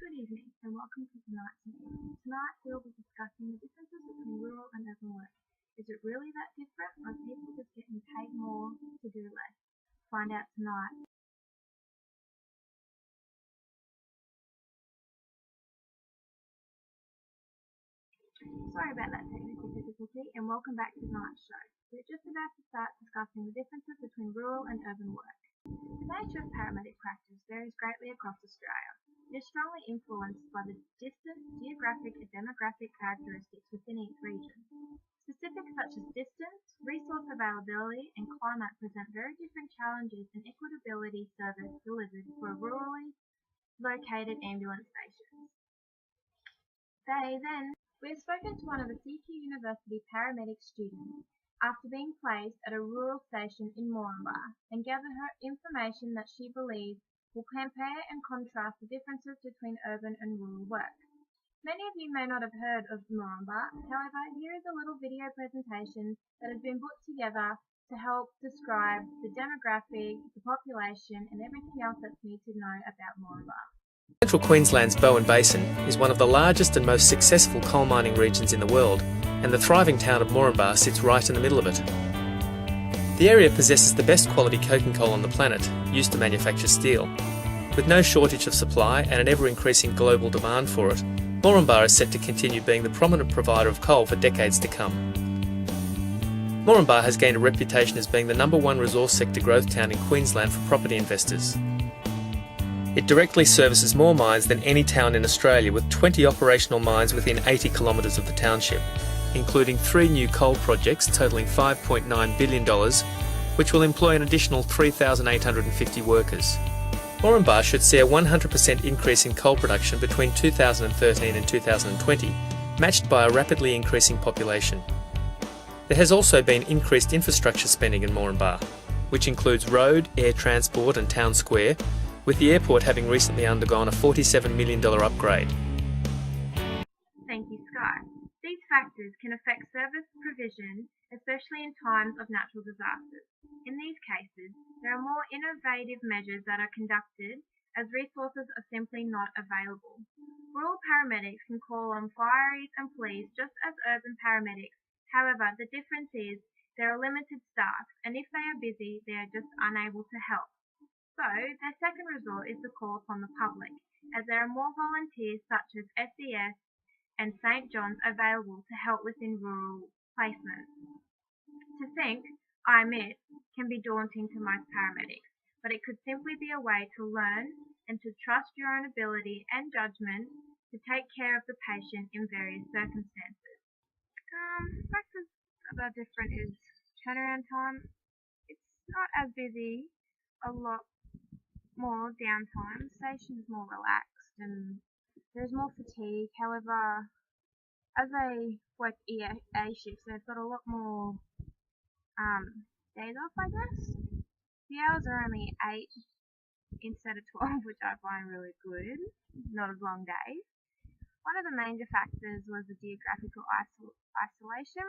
Good evening and welcome to tonight's meeting. Tonight we'll be discussing the differences between rural and urban work. Is it really that different, or are people just getting paid more to do less? Find out tonight. Sorry about that technical difficulty and welcome back to tonight's show. We're just about to start discussing the differences between rural and urban work. The nature of paramedic practice varies greatly across Australia. It is strongly influenced by the distant geographic and demographic characteristics within each region. Specifics such as distance, resource availability, and climate present very different challenges in equitability service delivered for rurally located ambulance stations. We have spoken to one of the CQ University paramedic students after being placed at a rural station in Moranbah and gathered her information that she believes will compare and contrast the differences between urban and rural work. Many of you may not have heard of Moranbah, however, here is a little video presentation that has been put together to help describe the demographic, the population, and everything else that's needed to know about Moranbah. Central Queensland's Bowen Basin is one of the largest and most successful coal mining regions in the world, and the thriving town of Moranbah sits right in the middle of it. The area possesses the best quality coking coal on the planet, used to manufacture steel. With no shortage of supply and an ever-increasing global demand for it, Moranbah is set to continue being the prominent provider of coal for decades to come. Moranbah has gained a reputation as being the #1 resource sector growth town in Queensland for property investors. It directly services more mines than any town in Australia, with 20 operational mines within 80 kilometres of the township, including 3 new coal projects totalling $5.9 billion, which will employ an additional 3,850 workers. Moranbah should see a 100% increase in coal production between 2013 and 2020, matched by a rapidly increasing population. There has also been increased infrastructure spending in Moranbah, which includes road, air transport and town square, with the airport having recently undergone a $47 million upgrade. Thank you, Sky. These factors can affect service provision, especially in times of natural disasters. In these cases, there are more innovative measures that are conducted as resources are simply not available. Rural paramedics can call on fireys and police just as urban paramedics. However, the difference is there are limited staff, and if they are busy, they are just unable to help. So, their second resort is to call upon the public, as there are more volunteers such as SES and St John's available to help within rural placements. To think, I admit, can be daunting to most paramedics, but it could simply be a way to learn and to trust your own ability and judgment to take care of the patient in various circumstances. Factors that are different is turnaround time. It's not as busy, a lot more downtime, the station is more relaxed and there's more fatigue. However, as they work EA shifts, they've got a lot more days off, I guess. The hours are only 8 instead of 12, which I find really good, not as long days. One of the major factors was the geographical isolation.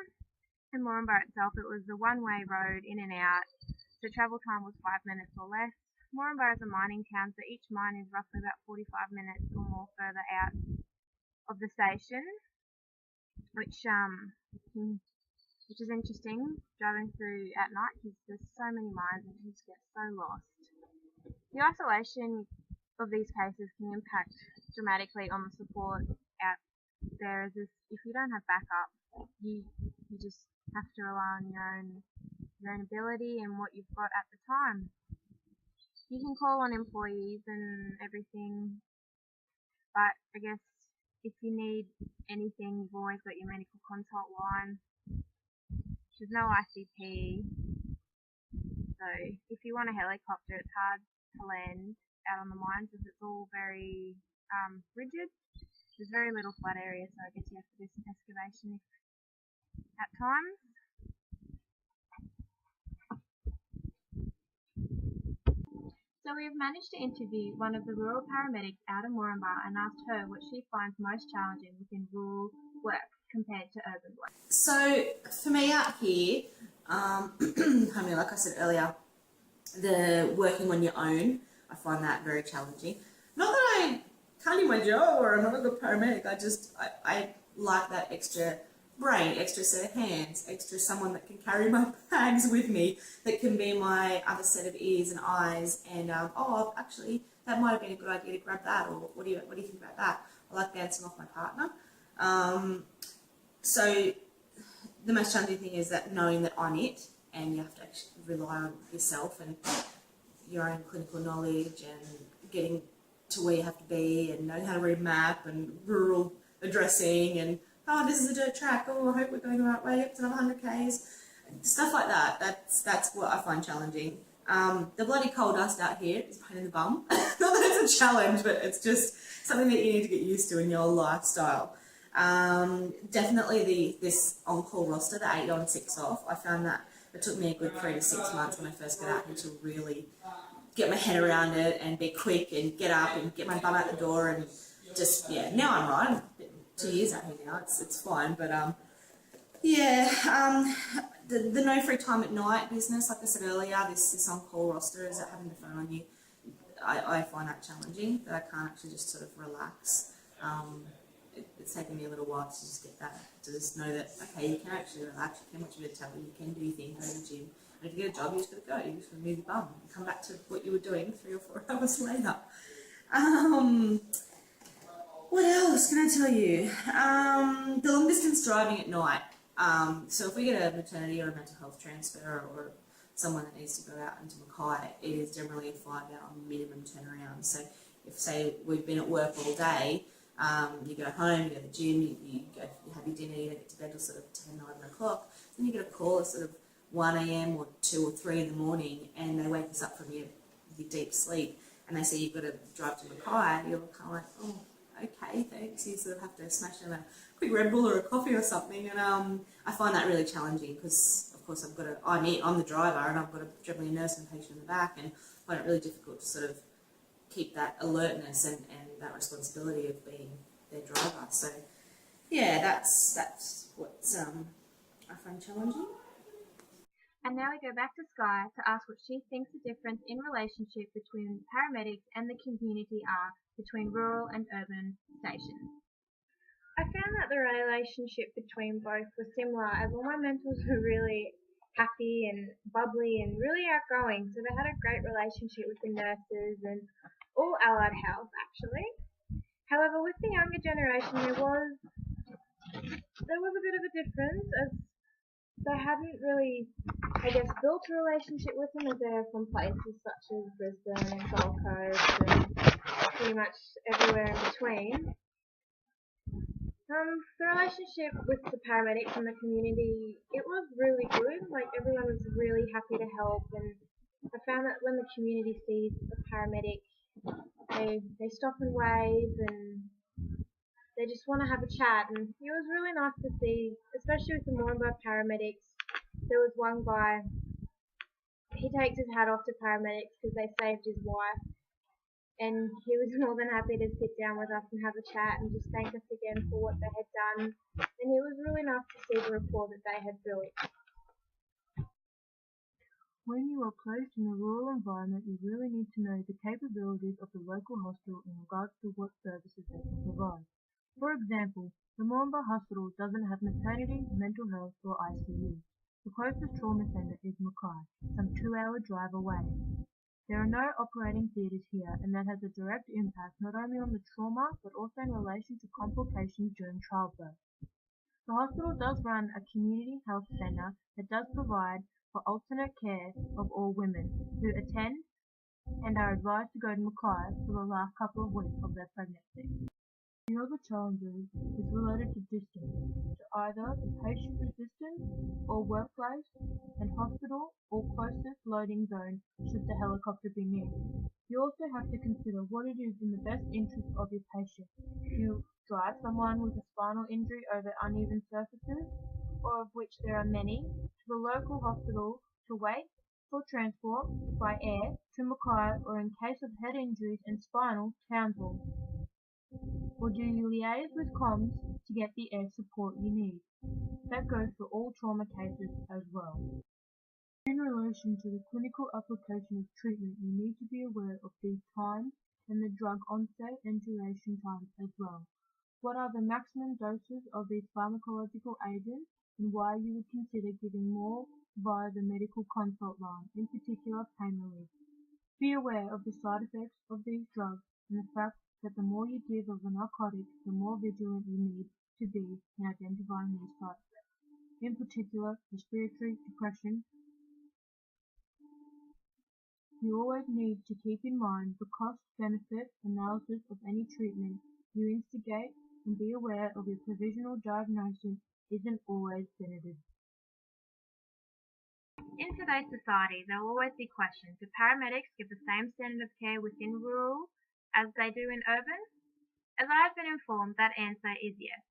In Moranbah itself, it was the one-way road in and out, so travel time was 5 minutes or less. Moranbah is a mining town, so each mine is roughly about 45 minutes or more further out of the station, which is interesting driving through at night because there's so many mines and you just get so lost. The isolation of these cases can impact dramatically on the support out there, as if you don't have backup, you just have to rely on your own ability and what you've got at the time. You can call on employees and everything, but I guess if you need anything, you've always got your medical consult line. There's no ICP, so if you want a helicopter, it's hard to land out on the mines as it's all very rigid. There's very little flat area, so I guess you have to do some excavation at times. So we have managed to interview one of the rural paramedics out of Moranbah and asked her what she finds most challenging within rural work compared to urban work. So for me out here, I mean, like I said earlier, the working on your own, I find that very challenging. Not that I can't do my job or I'm not a good paramedic. I like that extra brain, extra set of hands, extra someone that can carry my bags with me, that can be my other set of ears and eyes, and actually that might have been a good idea to grab that, or what do you think about that? I like bouncing off my partner. So the most challenging thing is that knowing that I'm it, and you have to actually rely on yourself and your own clinical knowledge and getting to where you have to be and knowing how to read a map and rural addressing and, oh, this is a dirt track, oh, I hope we're going the right way, up to another 100 k's, stuff like that. That's what I find challenging. The bloody coal dust out here is a pain in the bum. Not that it's a challenge, but it's just something that you need to get used to in your lifestyle. Definitely this on-call roster, the 8 on 6 off, I found that it took me a good 3 to 6 months when I first got out here to really get my head around it and be quick and get up and get my bum out the door and just, yeah, now I'm right. I'm 2 years out here now, it's fine, but the no free time at night business, like I said earlier, this on-call roster, is that having the phone on you, I find that challenging, that I can't actually just sort of relax. It's taken me a little while to just get that, to just know that, okay, you can actually relax, you can watch a bit of telly, you can do things, go to the gym, and if you get a job, you just got to go, you just got to move your bum and come back to what you were doing 3 or 4 hours later. What else can I tell you? The long distance driving at night. So if we get a maternity or a mental health transfer or someone that needs to go out into Mackay, it is generally a 5-hour minimum turnaround. So if, say, we've been at work all day, you go home, you go to the gym, you have your dinner, you don't get to bed till sort of 10, 11 o'clock, then you get a call at sort of 1 a.m. or 2 or 3 in the morning, and they wake us up from your deep sleep, and they say you've got to drive to Mackay. You're kind of like, oh, okay, thanks. You sort of have to smash in a quick Red Bull or a coffee or something, and I find that really challenging because, of course, I'm the driver, and I've got generally a nurse and a patient in the back, and I find it really difficult to sort of keep that alertness and that responsibility of being their driver. So, yeah, that's what I find challenging. And now we go back to Sky to ask what she thinks the difference in relationship between paramedics and the community are between rural and urban stations. I found that the relationship between both was similar, as all my mentors were really happy and bubbly and really outgoing, so they had a great relationship with the nurses and all allied health actually. However, with the younger generation there was a bit of a difference, as they hadn't really, I guess, built a relationship with them, as they're from places such as Brisbane and Gold Coast and pretty much everywhere in between. The relationship with the paramedics and the community, it was really good. Like, everyone was really happy to help, and I found that when the community sees a paramedic, they stop and wave, and they just want to have a chat, and it was really nice to see, especially with the Moranbah paramedics. There was one guy, he takes his hat off to paramedics because they saved his wife, and he was more than happy to sit down with us and have a chat and just thank us again for what they had done, and it was really nice to see the rapport that they had built. When you are placed in a rural environment, you really need to know the capabilities of the local hospital in regards to what services they can provide. For example, the Moranbah Hospital doesn't have maternity, mental health, or ICU. The closest trauma centre is Mackay, some 2-hour drive away. There are no operating theatres here, and that has a direct impact not only on the trauma, but also in relation to complications during childbirth. The hospital does run a community health centre that does provide for alternate care of all women who attend and are advised to go to Mackay for the last couple of weeks of their pregnancy. The other challenges is related to distance, to either the patient distance or workplace and hospital or closest loading zone should the helicopter be near. You also have to consider what it is in the best interest of your patient. Do you drive someone with a spinal injury over uneven surfaces, or of which there are many, to the local hospital to wait for transport by air to Mackay, or in case of head injuries and spinal, Townsville? Or do you liaise with comms to get the air support you need? That goes for all trauma cases as well. In relation to the clinical application of treatment, you need to be aware of these times and the drug onset and duration times as well. What are the maximum doses of these pharmacological agents, and why you would consider giving more via the medical consult line, in particular pain relief. Be aware of the side effects of these drugs and the fact that the more you give of a narcotic, the more vigilant you need to be in identifying these side effects. In particular, respiratory depression. You always need to keep in mind the cost-benefit analysis of any treatment you instigate, and be aware of your provisional diagnosis isn't always definitive. In today's society, there will always be questions. Do paramedics give the same standard of care within rural as they do in urban? As I have been informed, that answer is yes.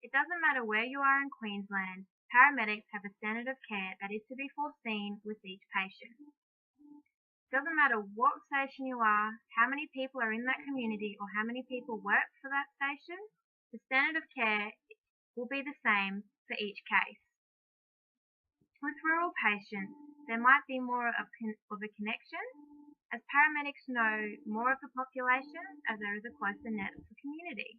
It doesn't matter where you are in Queensland, paramedics have a standard of care that is to be foreseen with each patient. It doesn't matter what station you are, how many people are in that community, or how many people work for that station, the standard of care will be the same for each case. With rural patients, there might be more of a connection, as paramedics know more of the population, as there is a closer net for community.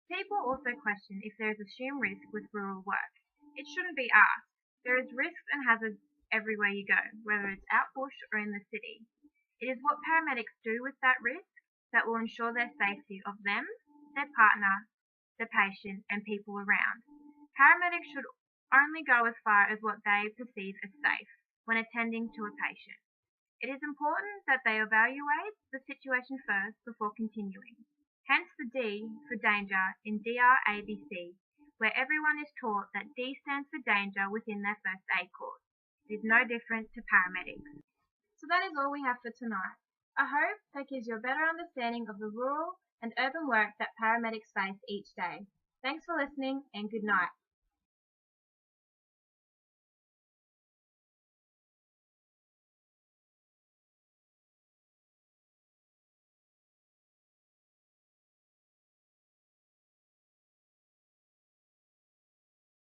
People also question if there is assumed risk with rural work. It shouldn't be asked. There is risks and hazards everywhere you go, whether it's out bush or in the city. It is what paramedics do with that risk that will ensure their safety of them, their partner, the patient, and people around. Paramedics should only go as far as what they perceive as safe when attending to a patient. It is important that they evaluate the situation first before continuing. Hence the D for danger in DRABC, where everyone is taught that D stands for danger within their first aid course. It is no different to paramedics. So that is all we have for tonight. I hope that gives you a better understanding of the rural and urban work that paramedics face each day. Thanks for listening and good night.